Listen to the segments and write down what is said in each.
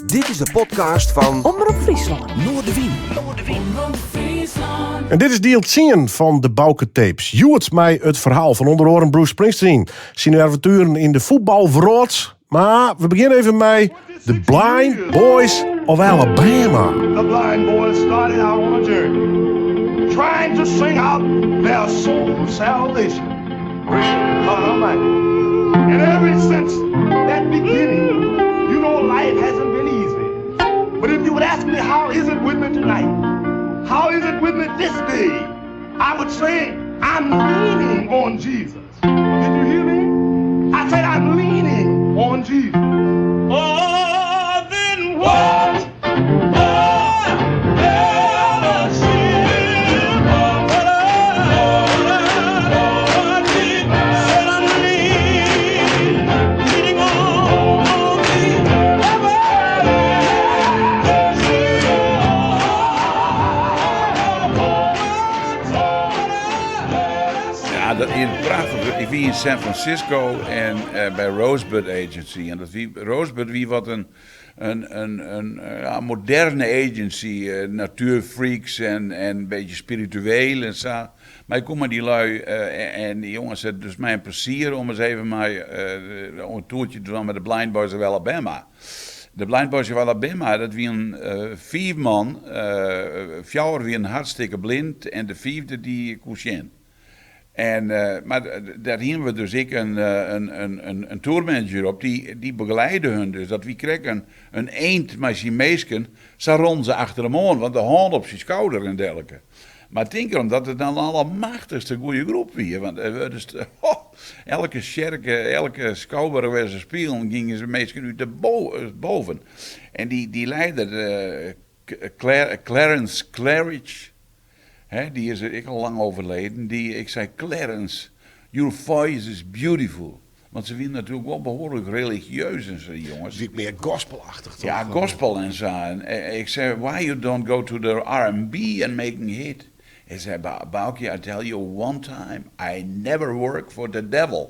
Dit is de podcast van Omroep Friesland. Noorderwien. En dit is deel 10 van de Bouke Tapes. Joert mij het verhaal van onder andere Bruce Springsteen. Zijn avonturen in de voetbalverrood. Maar we beginnen even met The Blind Boys of Alabama. The blind boys started out on a journey, trying to sing out their soul's salvation. Praise God Almighty. And ever since that beginning, you know life hasn't been easy. But if you would ask me, how is it with me tonight? How is it with me this day? I would say, I'm leaning on Jesus. Did you hear me? I said, I'm leaning on Jesus. Oh, then what? Ik was in San Francisco en bij Rosebud Agency. En Rosebud wie wat een moderne agency, natuurfreaks en een beetje spiritueel en zo. Maar ik kom met die lui en die jongens, het is dus mij een plezier om eens even een toertje te doen met de Blind Boys of Alabama. De Blind Boys of Alabama, dat wie een 4 man, 4 wie een hartstikke blind en de 5e die couchant. En, maar daar hebben we dus een tourmanager op, die begeleidde hun dus. Dat wie kregen een eend met zijn meesken, zo rond ze achter hem aan, want de hand op zijn schouder en dergelijke. Maar ik denk erom dat het dan allemachtigste goede groep was. Want dus, elke sjerke, elke schouder waar ze spelen, gingen ze meesken uit de boven. En die leider, Clarence Claridge, die is ik al lang overleden. Ik zei, Clarence, your voice is beautiful. Want ze vinden natuurlijk wel behoorlijk religieus en zo, jongens. Ziet meer gospelachtig toch? Ja, gospel en zo. En ik zei, why you don't go to the R&B and make a hit? Hij zei, Bouke, I tell you one time, I never work for the devil.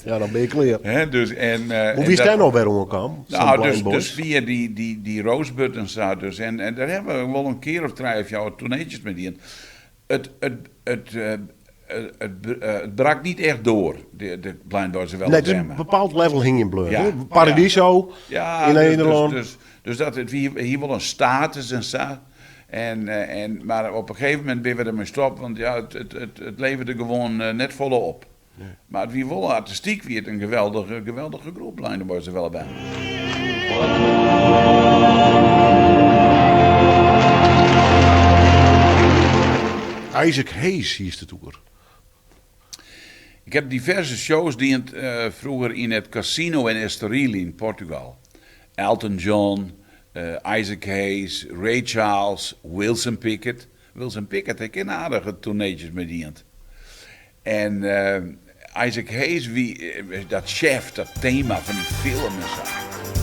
Ja, dan ben je clear. Dus, Hoe wie is daar nou bij omgekomen? Nou, dus via die Rosebud en zo. Dus, en daar hebben we wel een keer of 3 of jouw tourneetjes met die. Het brak niet echt door, de Blind Boys of Alabama. Nee, dus een bepaald level hing in blur. Ja. Paradiso in Nederland. Dus dat het hier wel een status en zo. Maar op een gegeven moment ben we ermee stop, want ja, het leverde gewoon net volop. Nee. Maar wie wel artistiek wie het een geweldige groep, Blind Boys of Alabama. Isaac Hayes hier is de tour. Ik heb diverse shows die vroeger in het casino in Estoril in Portugal. Elton John, Isaac Hayes, Ray Charles, Wilson Pickett. Wilson Pickett heeft een aardige tourneetjes met die. En Isaac Hayes, dat chef, dat thema van die film en zo.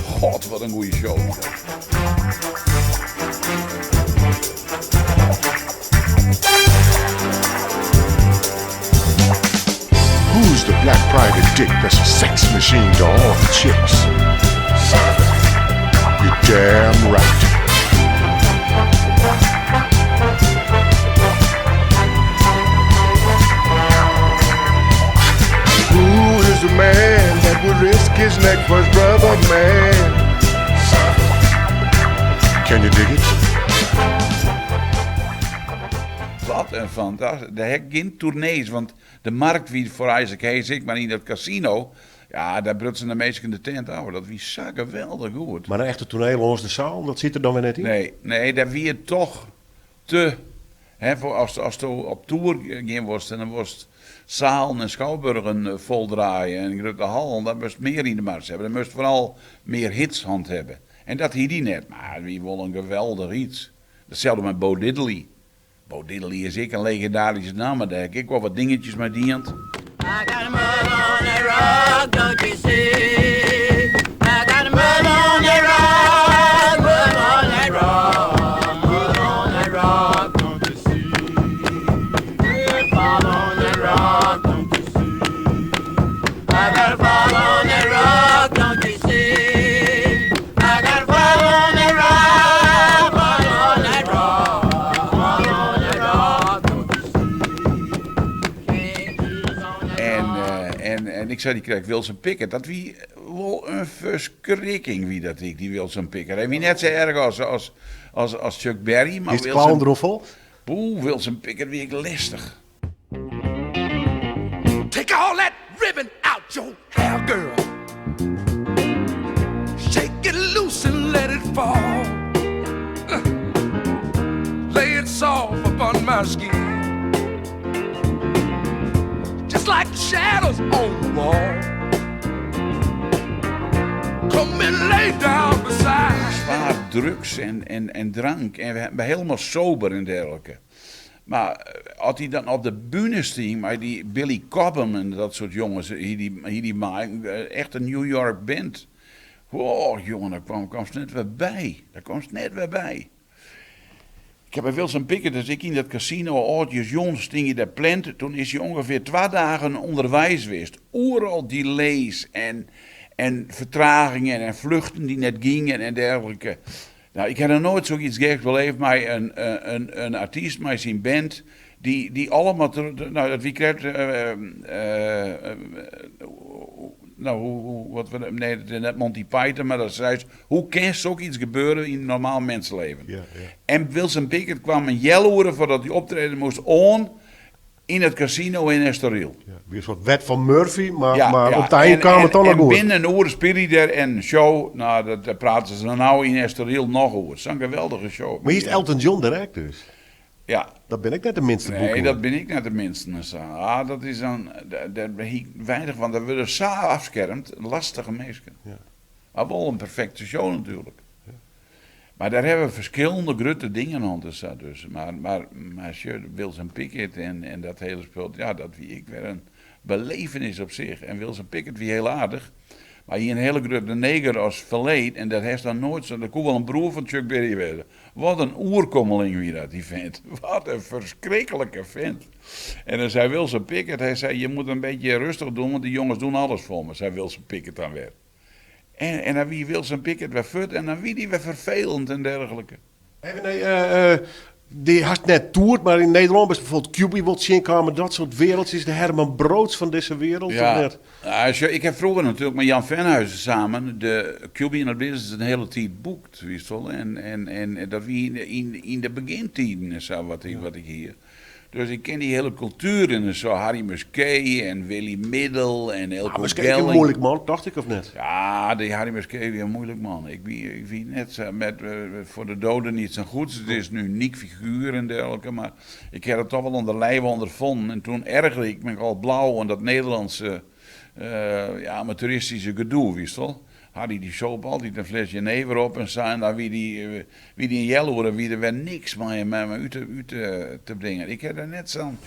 God, wat een goede show. Who's the black private dick that's a sex machine to all the chicks? You're damn right. Who is the man that would risk his neck for his brother, man? Can you dig it? Wat een fantastisch. Daar heb ik geen tournees, want de markt wie voor Isaac Hayes, ik maar in dat casino, ja, daar brutsen de meesten in de tent houden. Dat wie zo geweldig goed. Maar een echte toneel langs de zaal, dat zit er dan weer net in? Nee, daar wie het toch te, voor als je op tour ging was, en dan was zaal en schouwburgen vol draaien en grote hal, dan moest meer in de mars hebben. Dan moest vooral meer hits hand hebben. En dat hier die net, maar wie wil een geweldig iets. Hetzelfde met Bo Diddley. Bo Diddley is ik een legendarische naam, maar daar heb ik wel wat dingetjes met die hand. I got a mother on that rock, don't you see? I got a mother on that rock, mother on that rock, mother on that rock, don't you see? Yeah, father on that rock, don't you see? I got a father on that rock, don't you see? ik zei, die krijgt Wilson Pickett. Dat wie wel een verschrikking wie dat ik, die Wilson Pickett. Hij wie net zo erg als Chuck Berry. Maar Is het klauwen erop vol? Wilson Pickett wie ik listig. Take all that ribbon out your hair, girl. Shake it loose and let it fall. Lay it soft upon my skin. Just like the shadows on the wall. Come and lay down beside. Zwaar drugs en drank. En we hebben helemaal sober en dergelijke. Maar als hij dan op de bühne stond, maar die Billy Cobham en dat soort jongens, die maken echt een New York band. Oh jongen, daar kwam ze net weer bij. Ik heb bij Wilson Pickett, dus ik in dat casino, oudjes jongens, sting je daar plant. Toen is hij ongeveer 2 dagen onderwijs geweest. Overal delays en vertragingen en vluchten die net gingen en dergelijke. Nou, ik heb er nooit zoiets geks beleefd, maar een artiest, maar zijn band, die allemaal, nou, dat wie krijgt, nee, dat is net Monty Python, maar dat zei, hoe kan zoiets gebeuren in een normaal mensenleven? Ja, ja. En Wilson Pickett kwam een jelloeren voordat hij optreden moest in het casino in Estoril. Ja, weer een soort wet van Murphy, maar op het einde kwam het toch nog goed. En binnen een uur speelde hij er en show, nou, daar praten ze nou in Estoril nog over. Het is een geweldige show. Maar hier is Elton John direct dus? Ja. Dat ben ik net de minste boek. Nee, dat ben ik net de minste. Dat is dan, daar ben ik weinig van. Dat wordt zo afschermd, lastige mensen. Ja. Maar wel een perfecte show natuurlijk. Ja. Maar daar hebben we verschillende grote dingen aan dus. Maar Wilson Pickett en dat hele spul, ja, dat wie ik weer een belevenis op zich. En Wilson Pickett wie heel aardig. Maar hier een hele grote neger als verleed, en dat heeft dan nooit zo. Dat kon wel een broer van Chuck Berry worden. Wat een oerkommeling wie dat, die vent. Wat een verschrikkelijke vent. En dan zei Wilson Pickett, hij zei, je moet een beetje rustig doen, want die jongens doen alles voor me, zei Wilson Pickett dan weer. En dan wie Wilson Pickett weer fut, en dan wie die weer vervelend en dergelijke. Even die had net toert, maar in Nederland is bijvoorbeeld QB wat zien komen, dat soort wereldjes, de Herman Broods van deze wereld. Ja, ik heb vroeger natuurlijk met Jan Venhuizen samen de QB in het business een hele tijd boekt, wist wel. En dat wie in de begintijden en zo, wat ik hier. Dus ik ken die hele cultuur en zo, Harry Musquet en Willy Middel en Elko Musquet is een moeilijk man, dacht ik of net? Ja, die Harry Musquet is een moeilijk man. Ik wie net met voor de doden niet zo goed. Het is nu een uniek figuur en dergelijke, maar ik heb het toch wel onder lijf ondervonden. En toen ergerde ik me al blauw aan dat Nederlandse amateuristische gedoe, wist je wel. Harry die soep altijd een fles jenever op en zo. En dan wie die in Jelloeren, wie er weer niks mee uit te brengen. Ik heb er net zo'n...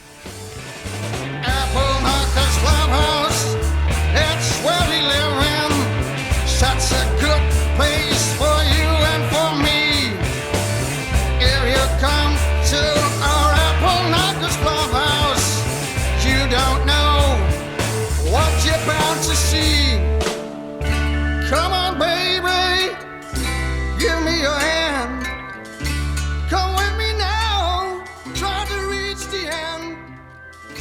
Apple Knockers Clubhouse, it's where we live in. Such a good place for you and for me. If you come to our Apple Knockers Clubhouse, you don't know what you're bound to see. Come on, baby, give me your hand. Come with me now, try to reach the end.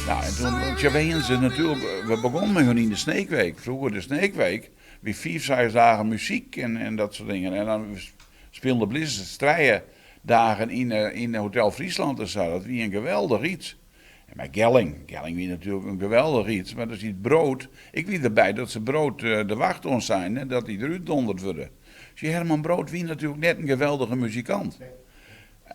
Nou, en toen weten ze natuurlijk, we begonnen met hun in de Sneekweek. Vroeger de Sneekweek, weer 5, 6 dagen muziek en dat soort dingen. En dan speelden Blizzard strijden dagen in Hotel Friesland en zo. Dat was een geweldig iets. En bij Gelling wie natuurlijk een geweldig iets, maar dat is niet brood. Ik weet erbij dat ze brood de wacht ons zijn, hè, dat die eruit donderd worden. Dus Herman Brood wie natuurlijk net een geweldige muzikant.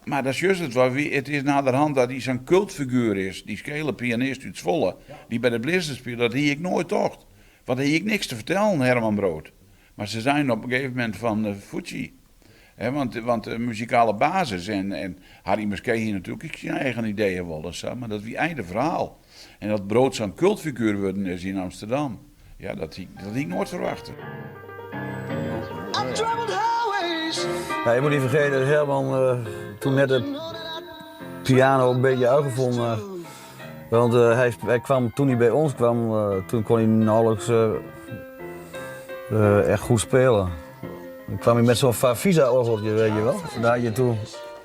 Maar dat is juist het is naderhand dat hij zo'n cultfiguur is, die schele pianist uit Zwolle, die bij de Blizzard speelt, dat hij ik nooit tocht. Want hij ik niks te vertellen, Herman Brood. Maar ze zijn op een gegeven moment van Fuji. He, want de muzikale basis en Harry Musquet hier natuurlijk zijn eigen ideeën wel eens, maar dat is wie einde verhaal. En dat Brood zo'n cultfiguur worden is in Amsterdam. Ja, dat had ik nooit verwachten. Ja, je moet niet vergeten dat Herman toen net de piano een beetje uitgevonden. Want hij kwam, toen hij bij ons kwam, toen kon hij nauwelijks echt goed spelen. Dan kwam hij met zo'n Favisa-orgeltje, weet je wel. Daar had je toen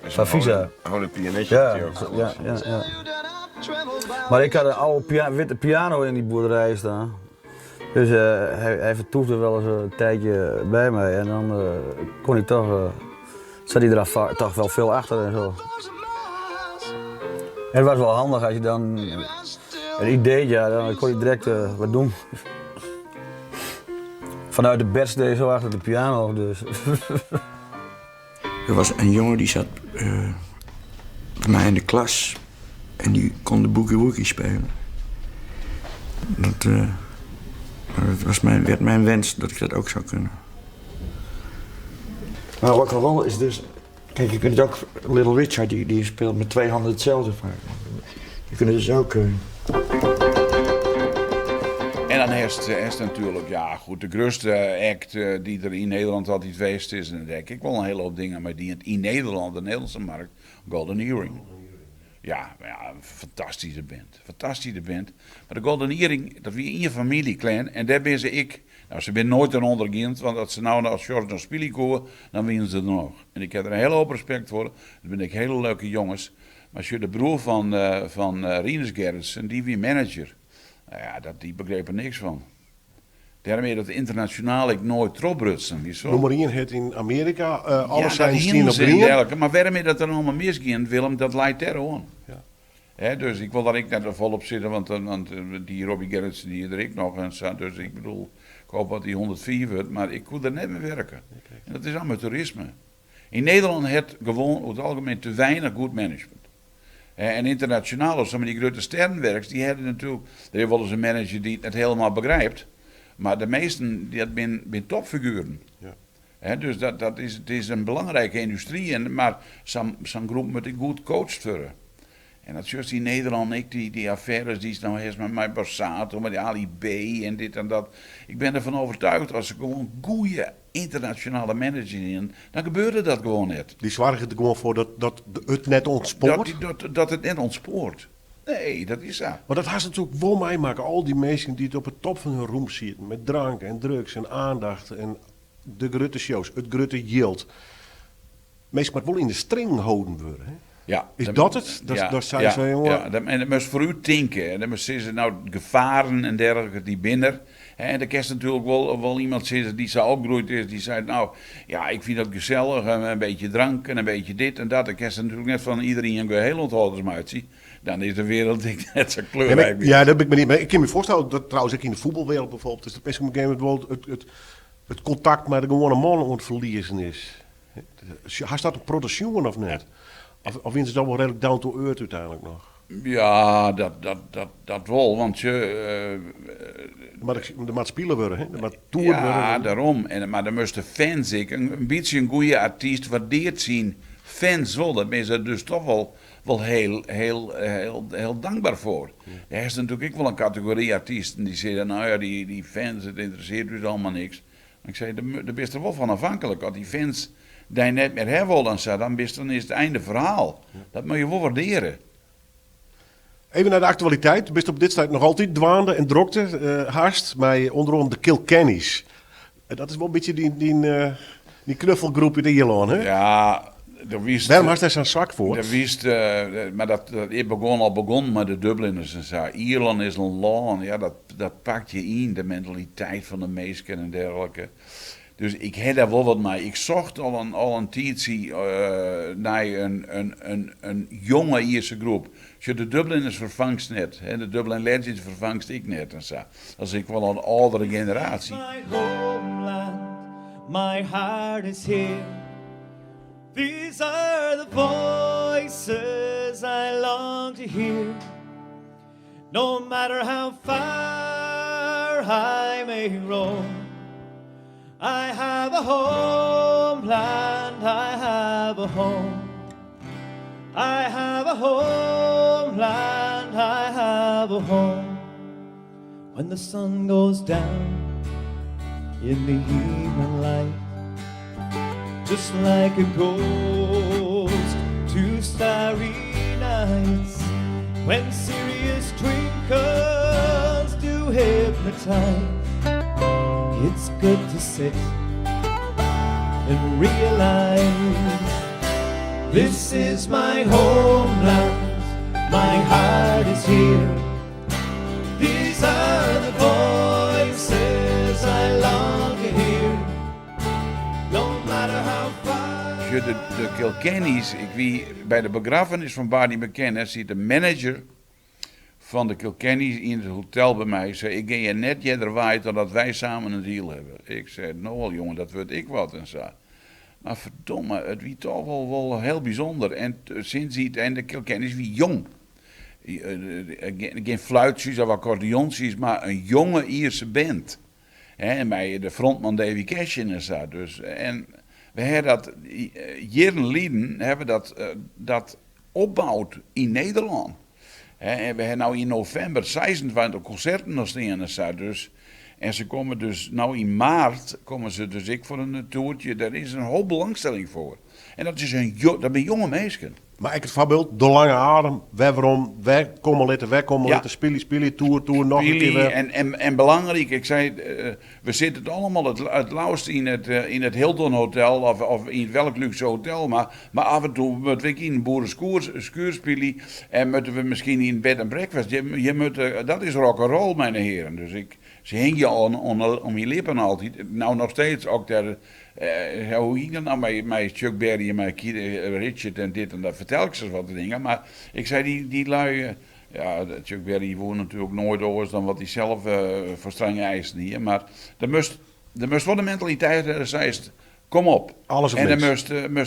Favisa. Gewoon een pianetje. Ja. Maar ik had een oude witte piano in die boerderij staan. Dus hij vertoefde wel eens een tijdje bij mij en dan kon hij toch, zat hij er toch wel veel achter en zo. En het was wel handig als je dan een ideetje had, dan kon je direct wat doen. Vanuit de bed steeds zo achter de piano dus. Er was een jongen die zat bij mij in de klas en die kon de Boogie Woogie spelen. Dat werd mijn wens dat ik dat ook zou kunnen. Maar rock'n'roll is dus... Kijk, je kunt het ook... Little Richard die speelt met 2 handen hetzelfde vaak. Je kunt het dus ook... En dan is natuurlijk, ja goed, de grootste act die er in Nederland altijd geweest is. En dan denk ik wel een hele hoop dingen, maar die in Nederland, de Nederlandse markt, Golden Earring. Ja, fantastische band. Maar de Golden Earring, dat wie in je familie klein en daar ben ik. Nou, ze ben nooit een ondergend, want als ze nou als George naar spelen komen, dan winnen ze er nog. En ik heb er een hele hoop respect voor. Dat ben ik hele leuke jongens. Maar als je de broer van Rinus Gerritsen, die wie manager, nou ja, die begreep er niks van. Daarmee dat internationaal ik nooit troprutsen. Noem maar één het in Amerika, alles ja, zijn dat stien op en drie. dergelijke. Maar waarom dat er allemaal misging, Willem, dat leidt er aan. Ja. Hè, dus ik wil daar ik net volop zitten, want die Robbie Gerritsen die er ik nog en staat. Dus ik bedoel, ik hoop dat hij 104 wordt, maar ik kon er net mee werken. Okay. En dat is amateurisme. In Nederland heeft gewoon over het algemeen te weinig goed management. En internationaal, als die grote sterrenwerks, die hebben natuurlijk, er is wel eens een manager die het helemaal begrijpt. Maar de meesten, dat zijn topfiguren. Ja. Dus het is een belangrijke industrie, maar zo'n groep moet ik goed coacht worden. En dat is juist in Nederland, die affaires die is nou eens met mijn Borsato, met die Ali B en dit en dat. Ik ben ervan overtuigd, als er gewoon goede internationale managers in, dan gebeurde dat gewoon net. Die zorgen er gewoon voor dat het net ontspoort? Dat het net ontspoort. Nee, dat is dat. Maar dat haast natuurlijk wel meemaken. Al die mensen die het op het top van hun roem zitten. Met drank en drugs en aandacht en de grote shows, het grote yield. Meestal moet wel in de string houden worden. Hè? Ja, is dat het? Dat zei zo, jongen. Ja, en dat moest voor u denken. En dan moest ze nou gevaren en dergelijke die binnen. En dan kerst natuurlijk wel iemand zeggen die zo opgegroeid is. Die zei, nou, ja, ik vind dat gezellig. Een beetje drank en een beetje dit en dat. Dan kerst natuurlijk net van iedereen een geheel onthouders uitzien. Dan is de wereld net zo kleurrijk. Ja, dat ben ik me niet mee. Ik kan me voorstellen dat trouwens ook in de voetbalwereld bijvoorbeeld. Dus dat best op een gegeven moment wel het contact met de gewone man aan het verliezen is. Hij staat op productie of net? Of is het dan wel redelijk down to earth uiteindelijk nog? Ja, dat wel, want je... Er moet spelen worden, hè? Er moet toeren worden. Ja, daarom. Maar dan moesten fans, een beetje een goede artiest waardeert zien. Fans wel, daar ben ze dus toch wel heel dankbaar voor. Ja. Er is natuurlijk ook wel een categorie artiesten die zeggen, nou ja, die fans, het interesseert dus allemaal niks. Maar ik zei, daar ben je er wel van afhankelijk. Als die fans die net meer hebben dan is het einde verhaal. Ja. Dat moet je wel waarderen. Even naar de actualiteit. Je bent op dit tijd nog altijd dwaande en drokte, haast, met onder andere de Kilkennys. Dat is wel een beetje die knuffelgroep in Ierland, hè? Ja, waarom had hij zo'n zwak voor? Maar dat begon met de Dubliners en zo. Ierland is een land, ja, dat pakt je in, de mentaliteit van de meesten en dergelijke. Dus ik heb daar wel wat mee. Ik zocht al een tijdje naar een jonge Ierse groep. De Dubliners vervangst net. Hè? De Dublin Legends vervangst ik net. En zo. Dat is ik wel een oudere generatie. My homeland, my heart is here. These are the voices I long to hear. No matter how far I may roam, I have a homeland, I have a home. I have a homeland, I have a home. When the sun goes down in the evening light, just like a ghost to starry nights, when serious twinkles do hypnotize, it's good to sit and realize this is my homeland, my heart is here. These are the voices de Kilkenny's, ik wie bij de begrafenis van Barney McKenna, ziet de manager van de Kilkenny's in het hotel bij mij. Zei, ik ga je net jeder waait totdat wij samen een deal hebben. Ik zei, nou wel jongen, dat wordt ik wat en zo. Maar verdomme, het wie toch wel heel bijzonder. En sinds en de Kilkenny's wie jong. Geen fluitjes of accordeonsjes, maar een jonge Ierse band. En bij de frontman Davy Cashin en zo. Dus, en we hebben dat, jaren geleden hebben dat opbouwd in Nederland. En we hebben nu in november 26 concerten nog staan en zo. Dus, en ze komen dus, nou in maart komen ze dus ik voor een toertje. Daar is een hoop belangstelling voor. En dat is dat zijn jonge mensen. Maar ik het voorbeeld, de lange adem, waarom, wij komen litten, spelen, tour, nog een keer. En belangrijk, ik zei, we zitten allemaal het lauwst in het Hilton Hotel of in welk luxe hotel, maar af en toe moeten we in een boerenskuur spelen en moeten we misschien in bed en breakfast. Dat is rock'n'roll, mijn heren. Dus ze hing je om je lippen altijd. Nou, nog steeds ook daar. Hoe ging dat nou met Chuck Berry en met Richard en dit en dat, vertel ik ze wat dingen. Maar ik zei, die lui, Chuck Berry woont natuurlijk nooit over dan wat hij zelf voor strenge eisen hier. Maar er moest wel de mentaliteit, zei kom op. Alles op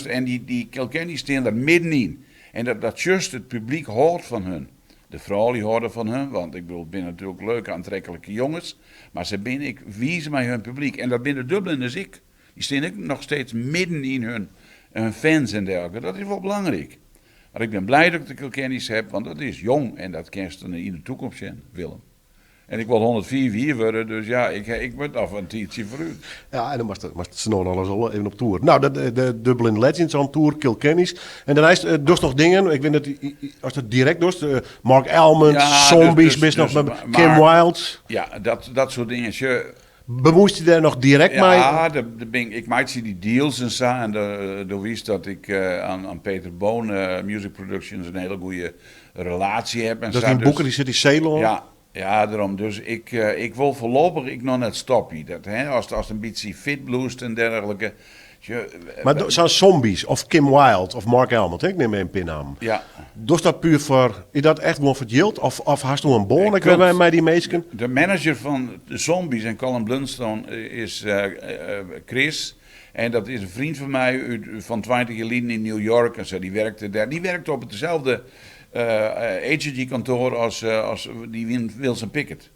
en die Kilkenny staan er middenin. En dat just het publiek hoort van hun. De vrouwen die hoorden van hun, want ik bedoel, het zijn natuurlijk leuke, aantrekkelijke jongens. Maar ze ben ik wiezen met hun publiek. En dat binnen Dubliners ik. Die staan ook nog steeds midden in hun fans en dergelijke. Dat is wel belangrijk. Maar ik ben blij dat ik de Kilkenny's heb, want dat is jong. En dat kan je in de toekomst zijn, Willem. En ik wil 104 worden, dus ja, ik word af een tijdje vooruit. Ja, en dan was het snel alles al even op tour. Nou, de Dublin Legends on tour, Kilkenny's. En daarna is dus nog dingen, ik weet dat als het direct doet, Mark Almond, Zombies, dus nog met Kim Wilde. Ja, dat soort dingen. Bemoeist je daar nog direct mee? Ja, ik maakte die deals en zo. En door wist dat ik aan Peter Boon, Music Productions, een hele goede relatie heb. En dat is een boeker, die zit in Ceylon. Ja, daarom. Dus ik wil voorlopig nog net stoppen. Dat, als een beetje fit bluest en dergelijke. Maar zo'n Zombies of Kim Wilde of Mark Almond, ik neem een pinnaam. Ja. Dus dat puur voor, is dat echt gewoon voor het yield? Of hast je een bon? Ik weet mij die meesken. De manager van de Zombies en Colin Blunstone is Chris. En dat is een vriend van mij van 20 jaar in New York. En zo, die werkte daar. Die werkte op hetzelfde agency-kantoor als die Wilson Pickett.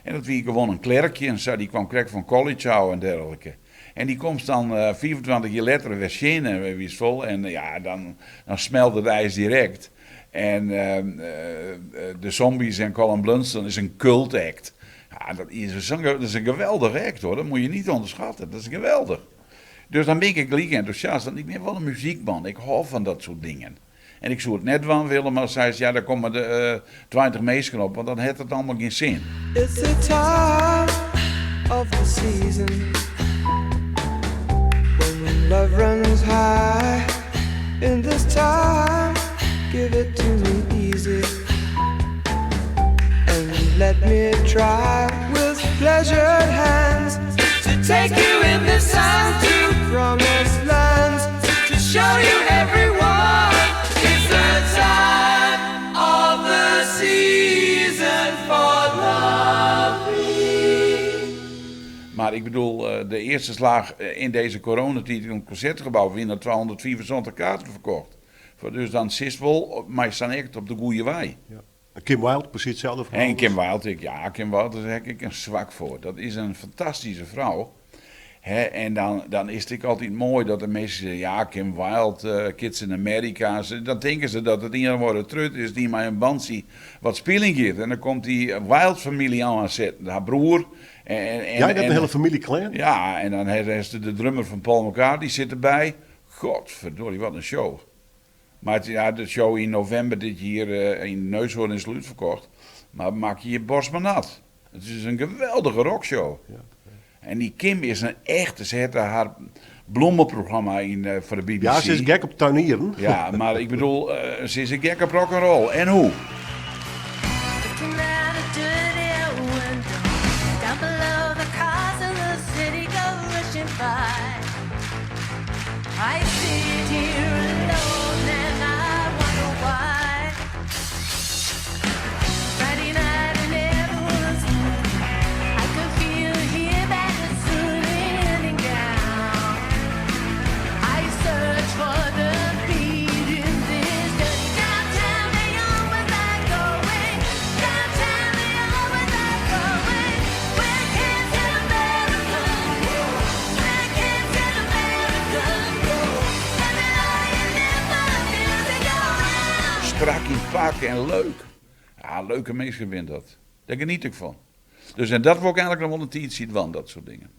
En dat wie gewoon een klerkje en zo. Die kwam krijg van college houden en dergelijke. En die komt dan 24 jaar later weer zien en wie is vol. En ja, dan smelt het ijs direct. En de Zombies en Colin Blunstone is een cult act. Ja, dat is een geweldig act hoor. Dat moet je niet onderschatten. Dat is geweldig. Dus dan ben ik gelijk enthousiast. Want ik ben wel een muziekman. Ik hou van dat soort dingen. En ik zou het net van willen, maar zei ze, ja, daar komen de 20 meesken op. Want dan heeft het allemaal geen zin. It's the time of the season when love runs high. In this time, give it to me easy and let me try with pleasured hands to take you in this time to promised lands, to show you everyone. It's the time of the season for loving. Maar ik bedoel, de eerste slag in deze coronatijd in het concertgebouw winnen 274 kaarten verkocht. Dus dan zit wel, maar staan echt op de goede wei. Ja. Kim Wilde, precies hetzelfde verhaal. En Kim Wilde, Kim Wilde, daar heb ik een zwak voor. Dat is een fantastische vrouw. En dan is het altijd mooi dat de mensen zeggen, ja, Kim Wilde, Kids in America. Dan denken ze dat het een worden trut is die maar een bandje wat speling geeft. En dan komt die Wilde-familie aan zetten, haar broer. Jij hebt een hele familie clan? Ja, en dan is de drummer van Paul McCartney, die zit erbij. Godverdorie, wat een show. Maar de show in november dit jaar in Neushoorn is uitverkocht. Maar maak je borst maar nat. Het is een geweldige rockshow. Ja. En die Kim is een echte, ze heeft haar bloemenprogramma voor de BBC. Ja, ze is gek op tuinieren. Ja, maar ik bedoel, ze is een gek op rock'n'roll. En hoe? I see strak in het pak en leuk. Ja, leuke mensen vindt dat. Daar geniet ik van. Dus en dat wil ik eigenlijk nog wel een tijd zien van, dat soort dingen.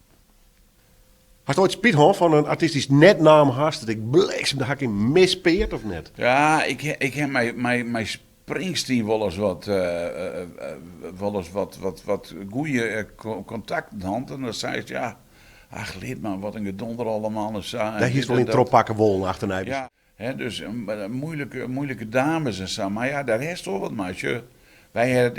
Had je ooit spijt gehad van een artistisch netnaam hast dat ik bliksem de hakking mispeert of net? Ja, ik heb mijn Springsteen wel eens wat goede contacten had. En dan zei ze, ja, ach leed man, wat een gedonder allemaal. En zo, Daar is wel in tropakken wol achterna. Ja, hè, dus moeilijke dames en zo. Maar ja, daar is toch wat meisje. Wij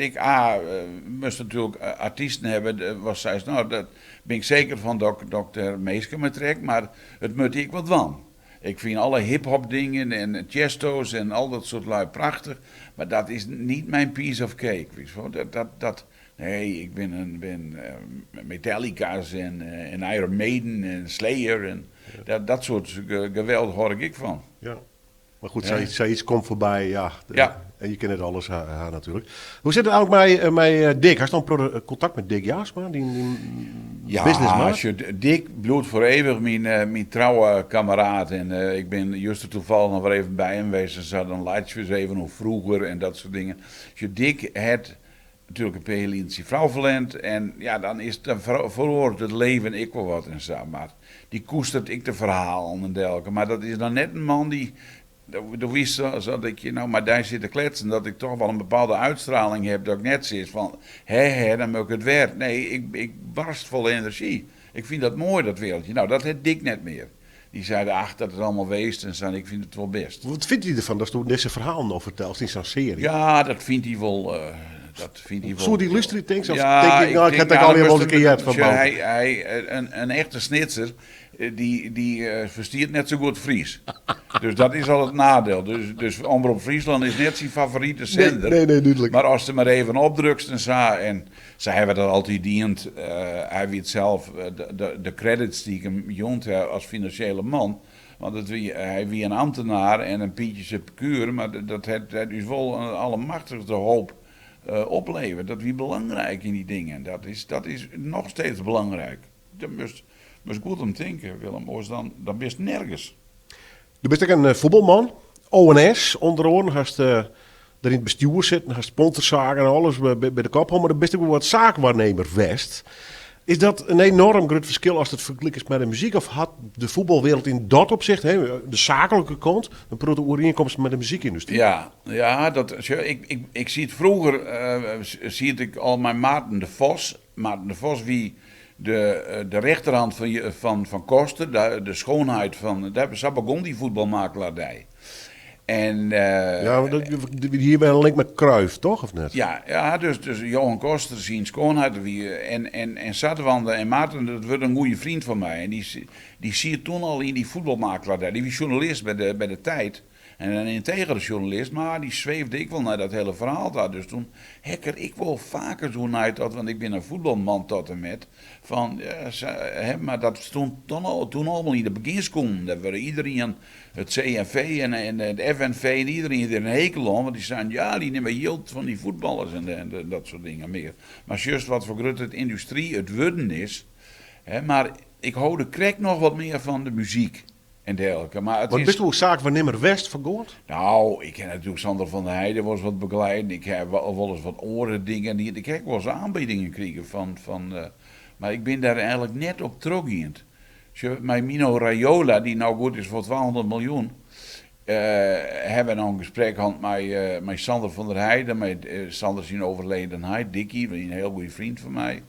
moesten natuurlijk artiesten hebben. Was zij, nou, dat ben ik zeker van dokter Meeske met trek, maar het moet ik wat van. Ik vind alle hip-hop dingen en chesto's en al dat soort lui prachtig, maar dat is niet mijn piece of cake. Nee, ik ben Metallica's en Iron Maiden en Slayer en dat soort geweld hoor ik van. Ja. Maar goed, zoiets komt voorbij, ja. En je kent het alles haar natuurlijk. Hoe zit het eigenlijk met Dick? Had je dan contact met Dick Jasma? Die businessman? Als je Dick bloedt voor eeuwig mijn trouwe kameraad. En ik ben juist er toevallig nog wel even bij hem geweest. En zat dan lights even hoe vroeger en dat soort dingen. Als je Dick het natuurlijk een Pehelinse vrouw verlent. En ja, dan verhoort het leven ik wel wat en zo. Maar die koestert ik de verhalen en dergelijke. Maar dat is dan net een man die... Dat wist dat ik, maar daar zit te kletsen, dat ik toch wel een bepaalde uitstraling heb, dat ik net zit van, dan moet ik het werk. Nee, ik barst vol energie. Ik vind dat mooi, dat wereldje. Nou, dat heeft Dick net meer. Die zeiden, ach, dat het allemaal weest en zo, ik vind het wel best. Wat vindt hij ervan, dat je deze verhalen nog vertelt in zo'n serie? Ja, dat vindt hij wel... Zo die luisteren, denk je? Ja, ik heb daar alweer wel een keer uit van een echte snitser, die verstiert net zo goed Fries. Dus dat is al het nadeel. Dus Omroep Friesland is net zijn favoriete zender. Nee, duidelijk. Maar als ze maar even opdrukt en ze hebben dat altijd dient. Hij weet zelf de credits die ik hem jont als financiële man. Want hij wie een ambtenaar en een pietje secuur, maar dat is wel een allemachtigste hoop opleveren. Dat is belangrijk in die dingen. Dat is nog steeds belangrijk. Dat moest goed om denken, Willem. Anders dan best nergens. Je bent ook een voetbalman. ONS, onder andere. Als er in het bestuur zitten, als sponsorzaken en alles bij de kop. Maar dan best ook wel wat zakenwaarnemer West. Is dat een enorm groot verschil als het vergelijkt is met de muziek? Of had de voetbalwereld in dat opzicht, de zakelijke kant, een proto-overeenkomst met de muziekindustrie? Ja, ik zie het vroeger, zie ik al mijn Maarten de Vos. Maarten de Vos wie de rechterhand van Koster, de schoonheid van, daar begon die voetbalmakelaardij. En, hier bij een link met Cruijff, toch? Of net? Ja, dus Johan Koster zien schoonheid en Zatwande en Maarten, dat wordt een goede vriend van mij. En die zie je toen al in die voetbalmakelaar. Die was journalist bij de Tijd. En een integere journalist, maar die zweefde ik wel naar dat hele verhaal daar. Dus toen hekker ik wel vaker zo naar dat, want ik ben een voetbalman tot en met. Maar dat stond toen allemaal in de beginskoen. Dat waren iedereen, het CNV en het FNV en iedereen er een hekel aan. Want die zeiden, ja, die nemen yield van die voetballers en dat soort dingen meer. Maar juist wat voor groot het industrie het worden is. Maar ik hou de krek nog wat meer van de muziek. En dergelijke. Maar het wat best wel zaak van Nimmer West vergoord? Nou, ik ken natuurlijk Sander van der Heijden was wat begeleiden. Ik heb wel eens wat oren dingen. Ik heb wel eens aanbiedingen gekregen van maar ik ben daar eigenlijk net op teruggeënt. Mijn Mino Raiola, die nou goed is voor 200 miljoen, hebben nou een gesprek gehad met Sander van der Heijden, met Sander zijn overleden Dikkie, een heel goede vriend van mij.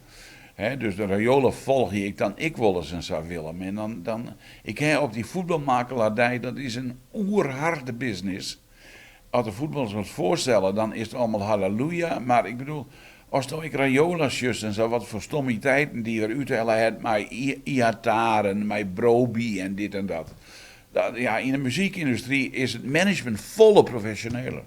Dus de Raiola volg ik dan ik wel eens en zou willen. En dan ik heb op die voetbalmakelaardij, dat is een oerharde business. Als de voetballers ons voorstellen, dan is het allemaal halleluja. Maar ik bedoel, als dan ik Raiola's just en zo, wat voor stommiteiten die er uithellen het, met Iataren, met Broby en dit en dat. Ja, in de muziekindustrie is het management volle professioneler.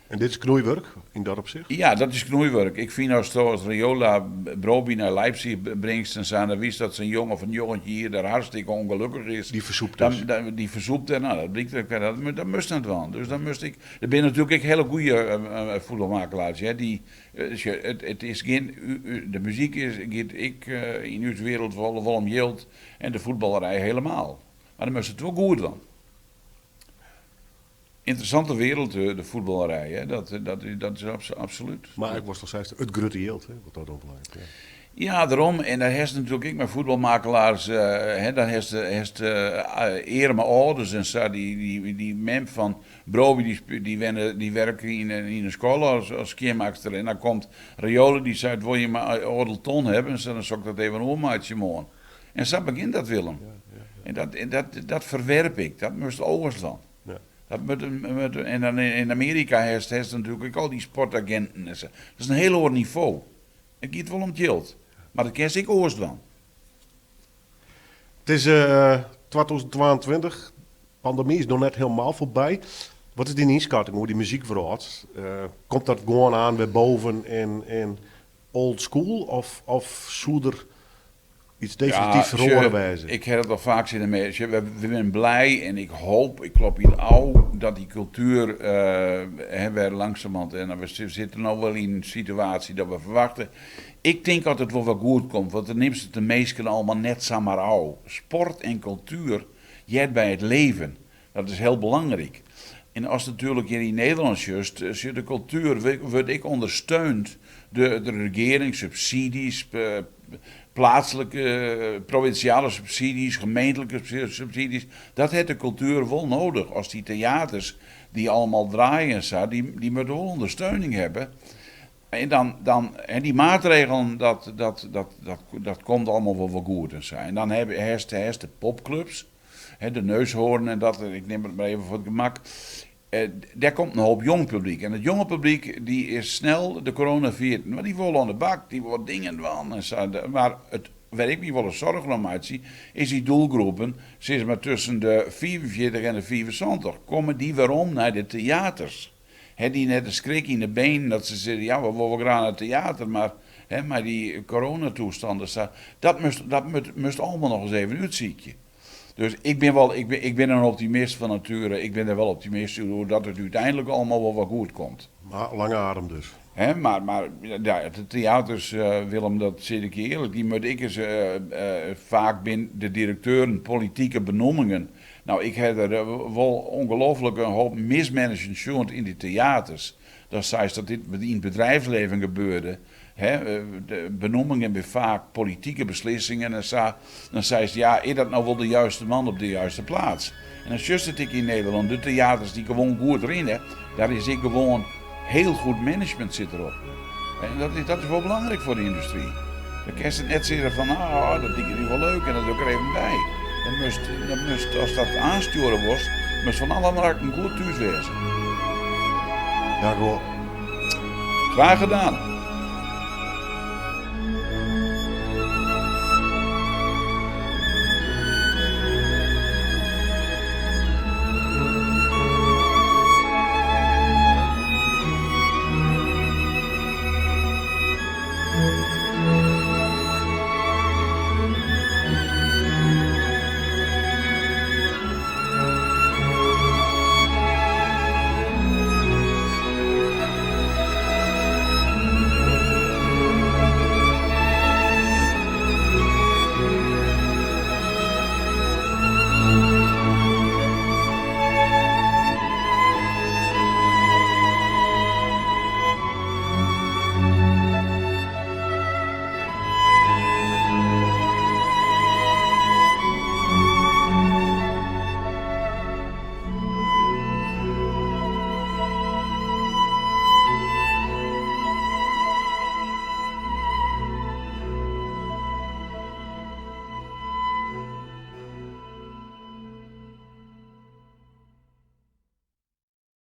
En dit is knoeiwerk in dat opzicht? Ja, dat is knoeiwerk. Ik vind als Raiola Broby naar Leipzig brengt en dan wist dat zijn jongen of een jongetje hier daar hartstikke ongelukkig is. Die versoept dus. Die versoept er, nou dat brengt dat moest het wel. Dus dan moest ik. Er zijn natuurlijk hele goede voetbalmakelaars. Het is geen, de muziek is, in uw wereld wel om geld en de voetballerij helemaal. Maar dan moest het wel goed van. Interessante wereld, de voetballerij. Hè? Dat is absoluut. Maar ik was toch steeds het grutte yield, hè, wat dat ook blijft. Ja. Ja, daarom. En daar heeft natuurlijk ik met voetbalmakelaars, dan heeft eer mijn ouders en zo, die mem van Broby, die werken in een school als keermaakster. En dan komt Riola, die zei, wil je maar Odelton hebben? En dan zou ik dat even een oormaatje maken. En zo begint dat, Willem. En dat verwerp ik, dat moest overslaan. Ja. En dan in Amerika heeft natuurlijk ook al die sportagenten en zo. Dat is een heel hoog niveau. Ik giet wel om het geld. Maar dat ken ik oorst dan. Het is 2022. Pandemie is nog net helemaal voorbij. Wat is die inschatting hoe die muziek verhoudt? Komt dat gewoon aan weer boven in old school? Of zou er iets definitief verhoren wijzen? Ik heb het al vaak zitten mee. We zijn blij en ik hoop, ik klop hier al, dat die cultuur weer langzamerhand. En we zitten nou wel in een situatie dat we verwachten. Ik denk dat het wel wat goed komt, want dan neemt het de meesten allemaal net samen au. Sport en cultuur, jij bij het leven. Dat is heel belangrijk. En als natuurlijk hier in Nederland juist, de cultuur wordt ik ondersteund door de regering, subsidies, plaatselijke, provinciale subsidies, gemeentelijke subsidies. Dat heeft de cultuur wel nodig. Als die theaters die allemaal draaien, die moeten wel ondersteuning hebben. En die maatregelen, dat komt allemaal wel goed. En dan heeft de popclubs, de Neushoorn en dat, ik neem het maar even voor het gemak. Daar komt een hoop jong publiek. En het jonge publiek die is snel de corona viert. Maar die willen aan de bak, die willen dingen van. Maar waar ik me wel eens zorgen om uitzie, is die doelgroepen, zeg maar tussen de 44 en de 75, komen die waarom naar de theaters. Die net een schrik in de been dat ze zeggen, ja, we willen graag naar het theater, maar die coronatoestanden, dat moest allemaal nog eens even uitzieken. Dus ik ben een optimist van nature. Ik ben er wel optimist over dat het uiteindelijk allemaal wel wat goed komt. Maar lange adem dus. Maar ja, de theaters, Willem, dat zeg ik je eerlijk, die moet ik eens vaak binnen de directeuren politieke benoemingen. Nou, ik heb er wel ongelooflijk een hoop mismanagement in die theaters. Dat zei dat dit in het bedrijfsleven gebeurde. De benoemingen bij vaak politieke beslissingen. En dan zei ze, ja, is dat nou wel de juiste man op de juiste plaats? En dan just het ik in Nederland, de theaters die gewoon goed rennen, daar is ik gewoon heel goed management zit erop. En dat is wel belangrijk voor de industrie. Dan kan je net zeggen van, dat denk ik wel leuk en dat doe ik er even bij. Dan moest als dat aansturen was, moest van alle markten goed thuis wezen. Ja, gewoon. Graag gedaan.